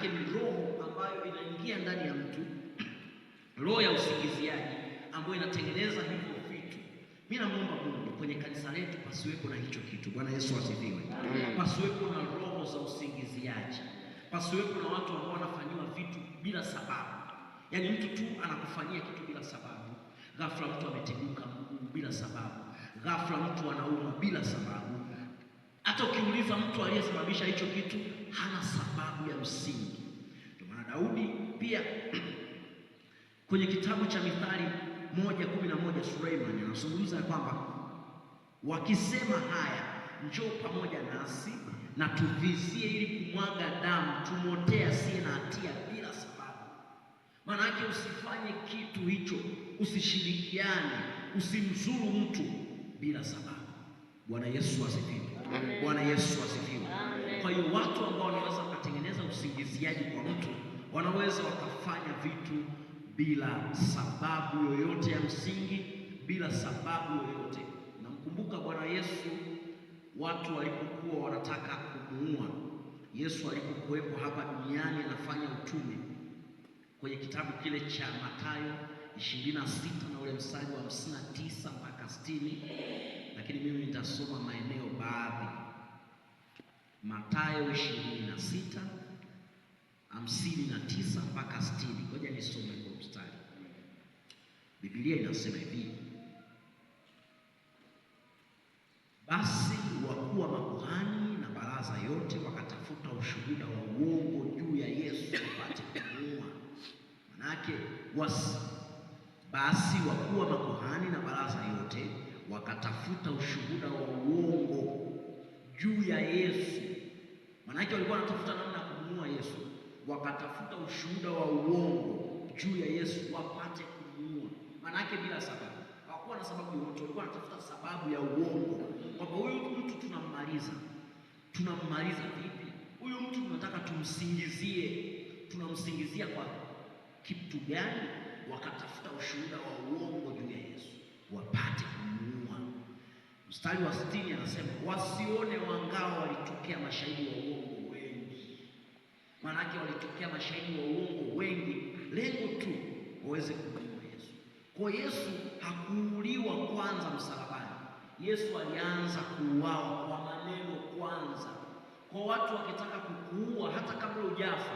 Manake ni roho ambayo inaingia ndani ya mtu, roho ya usingiziaji ambayo inatengeneza hivyo vitu. Mimi namuomba Mungu kwenye kanisa letu pasiwepo na hicho kitu. Bwana Yesu asifiwe. Pasiwepo na roho za usingiziaji, pasiwepo na watu ambao wanafanyiwa vitu bila sababu. Yaani mtu tu anakufanyia kitu bila sababu. Ghafla mtu ameteguka mguu bila sababu, ghafla mtu anauma bila sababu. Hata ukiuliza mtu aliyesababisha hicho kitu hana sababu ya msingi. Ndio maana Daudi pia kwenye kitabu cha Mithali 1:11 Suleiman anazungumza kwamba wakisema haya, njoo pamoja nasi na tuvizie ili kumwaga damu, tumotee asiye na hatia bila sababu. Maana yake usifanye kitu hicho, usishirikiane, usimzuru mtu bila sababu. Bwana Yesu asifiwe. Bwana Yesu asifiwe. Kwa hiyo watu ambao wanaweza kutengeneza usingiziaji kwa mtu, wanaweza wakafanya vitu bila sababu yoyote ya msingi, bila sababu yoyote. Namkumbuka Bwana Yesu, watu walipokuwa wanataka kumuua Yesu alipokuwepo hapa duniani anafanya utume, kwenye kitabu kile cha Mathayo 26 na ule mstari wa 59 mpaka 60, lakini mimi nitasoma maeneo baadhi. Mathayo 26 59 mpaka 60. Ngoja nisome kwa mstari. Biblia inasema hivi: basi wakuu wa makuhani na baraza yote wakatafuta ushuhuda wa uongo juu ya Yesu wapate kumuua. Manake basi wakuu wa makuhani na baraza yote wakatafuta ushuhuda wa uongo juu ya Yesu. Manake walikuwa wanatafuta namna ya kumuua Yesu, wakatafuta ushuhuda wa uongo juu ya Yesu wapate kumuua. Manake bila sababu, hawakuwa na sababu yoyote, walikuwa wanatafuta sababu ya uongo, kwamba huyu mtu tunammaliza. Tunammaliza vipi? Huyu mtu tunataka tumsingizie. Tunamsingizia kwa kitu gani? Wakatafuta ushuhuda wa uongo juu ya Yesu wapate kumuua. Mstari wa 60 anasema wasione wangao walitokea mashahidi wa uongo wengi. Maanake walitokea mashahidi wa uongo wengi, lengo tu waweze kumuua Yesu. Kwa Yesu hakuuliwa kwanza msalabani. Yesu alianza kuuawa kwa maneno kwanza. Kwa watu wakitaka kukuua, hata kabla hujafa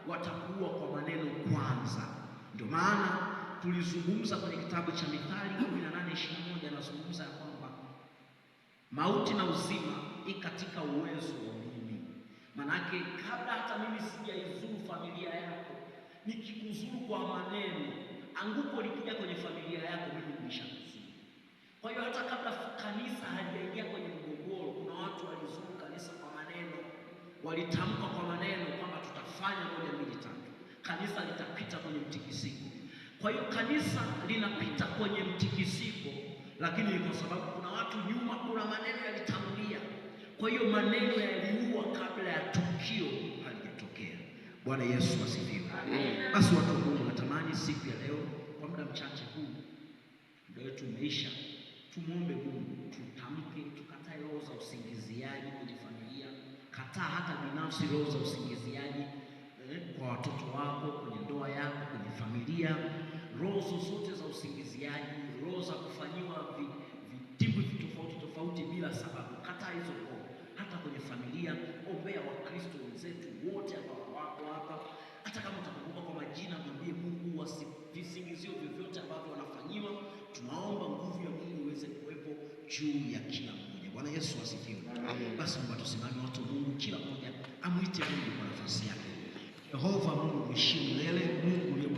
watakuua kwa maneno kwanza. Ndio maana tulizungumza kwenye kitabu cha Mithali 18:21, anazungumza kwamba mauti na uzima iko katika uwezo wa ulimi. Manake kabla hata mimi sijaizuru familia yako, nikikuzuru kwa maneno, anguko likija kwenye familia yako, mimi nimeshakuzuru. Kwa hiyo hata kabla kanisa halijaingia kwenye mgogoro, kuna watu walizuru kanisa kwa maneno, walitamka kwa maneno kwamba tutafanya 1, 2, 3. Kanisa litapita kwenye mtikisiko. Kwa hiyo kanisa linapita kwenye mtikisiko, lakini ni kwa sababu kuna watu nyuma, kuna maneno yalitangulia. Kwa hiyo maneno yaliua kabla ya tukio halijatokea. Bwana Yesu asifiwe. Basi watu wa Mungu, natamani siku ya leo kwa muda mchache huu, muda wetu umeisha, tumuombe Mungu, tutamke, tukatae roho za usingiziaji kwenye familia. Kataa hata binafsi roho za usingiziaji kwa watoto wako, kwenye ndoa yako, kwenye familia. Roho zozote za usingiziaji, roho za kufanyiwa vitibu tofauti bila sababu, kataa hizo roho hata kwenye familia. Ombea Wakristo wenzetu wote ambao wako hapa, hata kama utakumbuka kwa majina, mwambie Mungu visingizio vyovyote ambavyo wanafanyiwa. Tunaomba nguvu ya Mungu iweze kuwepo juu ya kila mmoja. Bwana Yesu asifiwe. Basi Mungu tusimame, watu wa Mungu, kila mmoja amuite Mungu kwa nafasi yake. Yehova Mungu mheshimu leo.